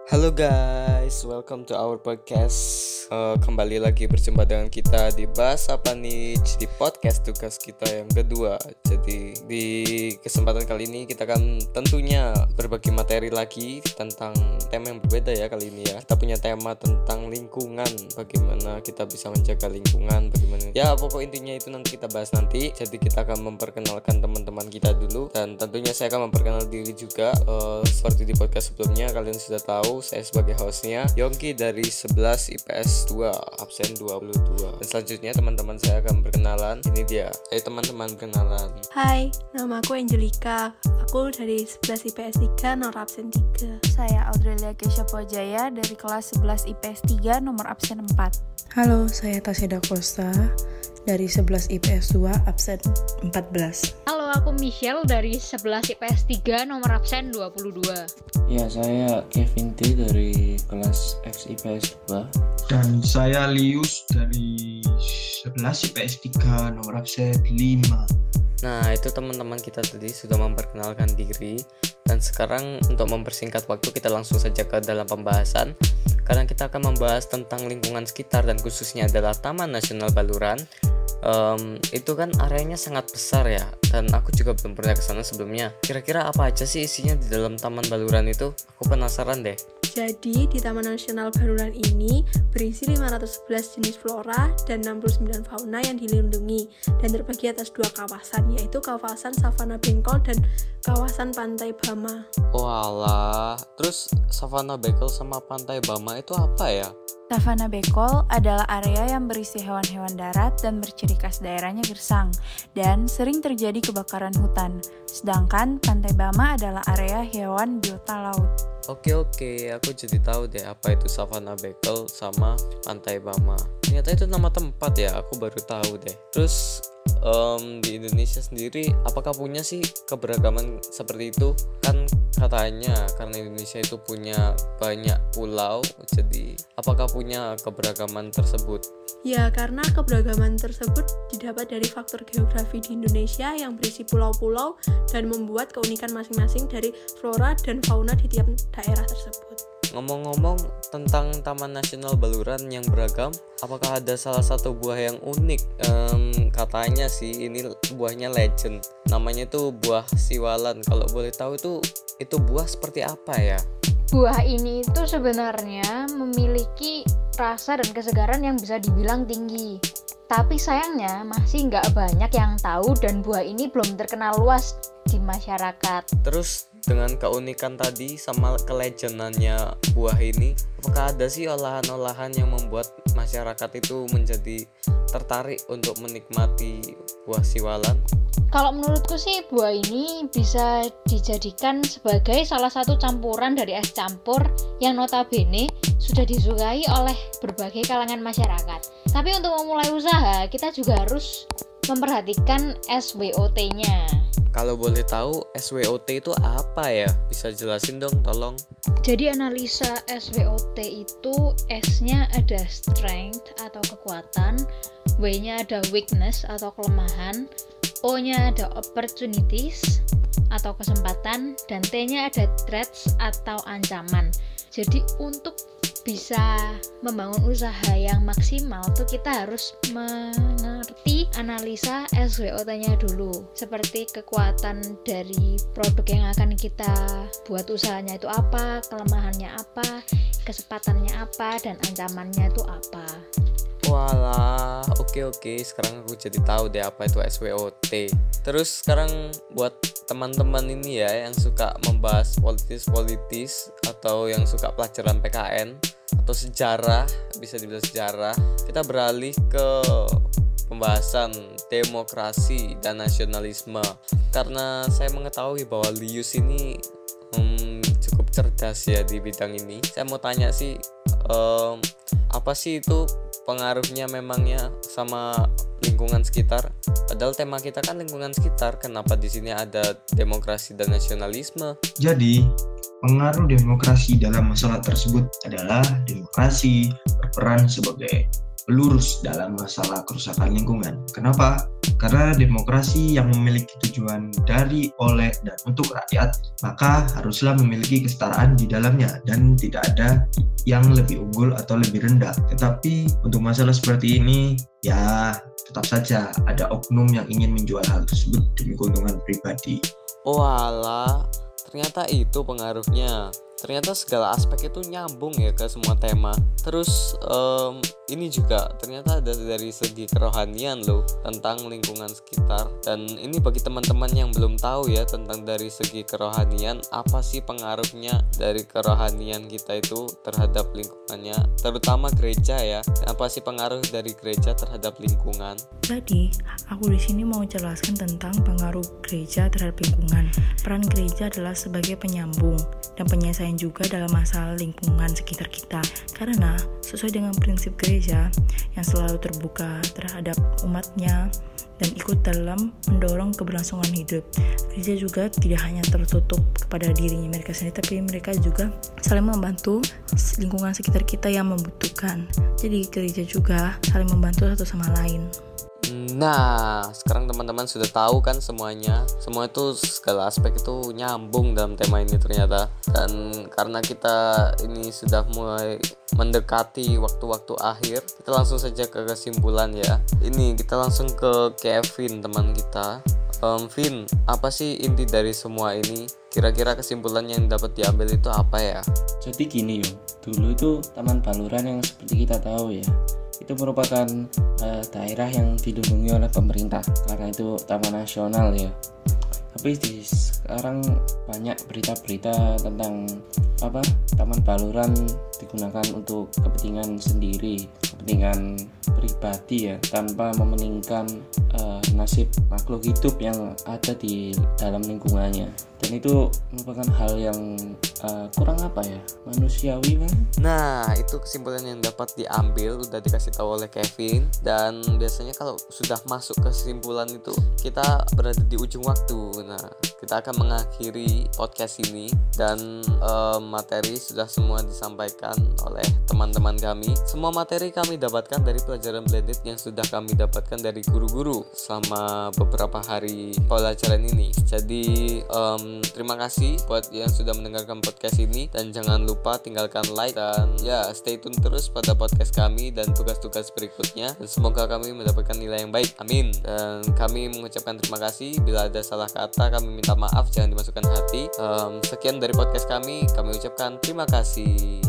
Halo guys, welcome to our podcast. Kembali lagi berjumpa dengan kita di Bahas Apa Niche, di podcast tugas kita yang kedua. Jadi di kesempatan kali ini kita akan tentunya berbagi materi lagi tentang tema yang berbeda ya kali ini ya. Kita punya tema tentang lingkungan, bagaimana kita bisa menjaga lingkungan, bagaimana. Ya pokok intinya itu nanti kita bahas nanti. Jadi kita akan memperkenalkan teman-teman kita dulu, dan tentunya saya akan memperkenalkan diri juga. Seperti di podcast sebelumnya kalian sudah tahu, saya sebagai hostnya Yongki dari 11 IPS 2 absen 22. Dan selanjutnya teman-teman saya akan berkenalan. Ini dia. Teman-teman berkenalan. Hai, nama aku Angelika. Aku dari 11 IPS 3 nomor absen 3. Saya Audrelia Kesha Pojaya dari kelas 11 IPS 3 nomor absen 4. Halo, saya Taseda Costa dari 11 IPS 2 absen 14. Halo, aku Michelle dari 11 IPS 3 nomor absen 22. Ya, saya Kevin T dari kelas X IPS 2. Dan saya Lius dari 11 IPS 3 nomor absen 5. Nah, itu teman-teman kita tadi sudah memperkenalkan diri. Dan sekarang untuk mempersingkat waktu, kita langsung saja ke dalam pembahasan. Karena kita akan membahas tentang lingkungan sekitar, dan khususnya adalah Taman Nasional Baluran. Itu kan areanya sangat besar ya, dan aku juga belum pernah ke sana sebelumnya. Kira-kira apa aja sih isinya di dalam Taman Baluran itu? Aku penasaran deh. Jadi di Taman Nasional Baluran ini berisi 511 jenis flora dan 69 fauna yang dilindungi, dan terbagi atas dua kawasan, yaitu kawasan Savana Bengkol dan kawasan Pantai Bama. Walah, terus Savana Bengkol sama Pantai Bama itu apa ya? Savana Bengkol adalah area yang berisi hewan-hewan darat dan berciri khas daerahnya gersang dan sering terjadi kebakaran hutan. Sedangkan Pantai Bama adalah area hewan biota laut. Oke, aku jadi tahu deh apa itu Savana Bengkol sama Pantai Bama. Ternyata itu nama tempat ya, aku baru tahu deh. Terus di Indonesia sendiri apakah punya sih keberagaman seperti itu? Kan katanya karena Indonesia itu punya banyak pulau, jadi apakah punya keberagaman tersebut? Ya, karena keberagaman tersebut didapat dari faktor geografi di Indonesia yang berisi pulau-pulau dan membuat keunikan masing-masing dari flora dan fauna di tiap daerah tersebut. Ngomong-ngomong tentang Taman Nasional Baluran yang beragam, apakah ada salah satu buah yang unik? Katanya sih ini buahnya legend. Namanya itu buah siwalan. Kalau boleh tahu itu buah seperti apa ya? Buah ini itu sebenarnya memiliki rasa dan kesegaran yang bisa dibilang tinggi. Tapi sayangnya masih nggak banyak yang tahu, dan buah ini belum terkenal luas di masyarakat. Terus dengan keunikan tadi sama kelejenannya buah ini, apakah ada sih olahan-olahan yang membuat masyarakat itu menjadi tertarik untuk menikmati buah siwalan? Kalau menurutku sih buah ini bisa dijadikan sebagai salah satu campuran dari es campur yang notabene sudah disukai oleh berbagai kalangan masyarakat. Tapi untuk memulai usaha, kita juga harus memperhatikan SWOT-nya. Kalau boleh tahu SWOT itu apa ya? Bisa jelasin dong tolong. Jadi analisa SWOT itu S-nya ada strength atau kekuatan, W-nya ada weakness atau kelemahan, O-nya ada opportunities atau kesempatan, dan T-nya ada threats atau ancaman. Jadi untuk bisa membangun usaha yang maksimal tuh kita harus mengerti analisa SWOT-nya dulu, seperti kekuatan dari produk yang akan kita buat usahanya itu apa, kelemahannya apa, kesempatannya apa, dan ancamannya itu apa. Walah, oke. Sekarang aku jadi tahu deh apa itu SWOT. Terus sekarang buat teman-teman ini ya yang suka membahas politis atau yang suka pelajaran PKN atau sejarah, bisa dibilang sejarah, kita beralih ke pembahasan demokrasi dan nasionalisme. Karena saya mengetahui bahwa Lius ini cukup cerdas ya di bidang ini. Saya mau tanya sih, apa sih itu pengaruhnya memangnya sama lingkungan sekitar? Padahal tema kita kan lingkungan sekitar. Kenapa di sini ada demokrasi dan nasionalisme? Jadi, pengaruh demokrasi dalam masalah tersebut adalah demokrasi berperan sebagai lurus dalam masalah kerusakan lingkungan. Kenapa? Karena demokrasi yang memiliki tujuan dari, oleh, dan untuk rakyat, maka haruslah memiliki kesetaraan di dalamnya dan tidak ada yang lebih unggul atau lebih rendah. Tetapi untuk masalah seperti ini, ya tetap saja ada oknum yang ingin menjual hal tersebut demi keuntungan pribadi. Oh alah, ternyata itu pengaruhnya. Ternyata segala aspek itu nyambung ya ke semua tema. Terus ini juga ternyata ada dari segi kerohanian loh tentang lingkungan sekitar. Dan ini bagi teman-teman yang belum tahu ya tentang dari segi kerohanian, apa sih pengaruhnya dari kerohanian kita itu terhadap lingkungannya, terutama gereja ya. Apa sih pengaruh dari gereja terhadap lingkungan? Jadi, aku di sini mau jelaskan tentang pengaruh gereja terhadap lingkungan. Peran gereja adalah sebagai penyambung dan penyelesaian juga dalam masalah lingkungan sekitar kita. Karena sesuai dengan prinsip gereja yang selalu terbuka terhadap umatnya dan ikut dalam mendorong keberlangsungan hidup. Gereja juga tidak hanya tertutup kepada dirinya mereka sendiri, tapi mereka juga saling membantu lingkungan sekitar kita yang membutuhkan. Jadi gereja juga saling membantu satu sama lain. Nah, sekarang teman-teman sudah tahu kan semuanya. Semua itu segala aspek itu nyambung dalam tema ini ternyata. Dan karena kita ini sudah mulai mendekati waktu-waktu akhir, kita langsung saja ke kesimpulan ya. Ini kita langsung ke Kevin, teman kita. Vin, apa sih inti dari semua ini? Kira-kira kesimpulan yang dapat diambil itu apa ya? Jadi gini yo, dulu itu Taman Baluran yang seperti kita tahu ya, itu merupakan daerah yang dilindungi oleh pemerintah karena itu taman nasional ya. Tapi sekarang banyak berita-berita tentang Taman Baluran digunakan untuk kepentingan sendiri, kepentingan pribadi ya, tanpa mementingkan nasib makhluk hidup yang ada di dalam lingkungannya. Dan itu merupakan hal yang kurang manusiawi kan? Nah, itu kesimpulan yang dapat diambil, udah dikasih tahu oleh Kevin. Dan biasanya kalau sudah masuk kesimpulan itu, kita berada di ujung waktu. Nah, kita akan mengakhiri podcast ini. Dan materi sudah semua disampaikan oleh teman-teman kami. Semua materi kami dapatkan dari pelajaran blended yang sudah kami dapatkan dari guru-guru selama beberapa hari pelajaran ini. Jadi terima kasih buat yang sudah mendengarkan podcast ini, dan jangan lupa tinggalkan like dan ya stay tune terus pada podcast kami dan tugas-tugas berikutnya, dan semoga kami mendapatkan nilai yang baik, amin. Dan kami mengucapkan terima kasih. Bila ada salah kata kami minta maaf, jangan dimasukkan hati. Sekian dari podcast kami ucapkan terima kasih.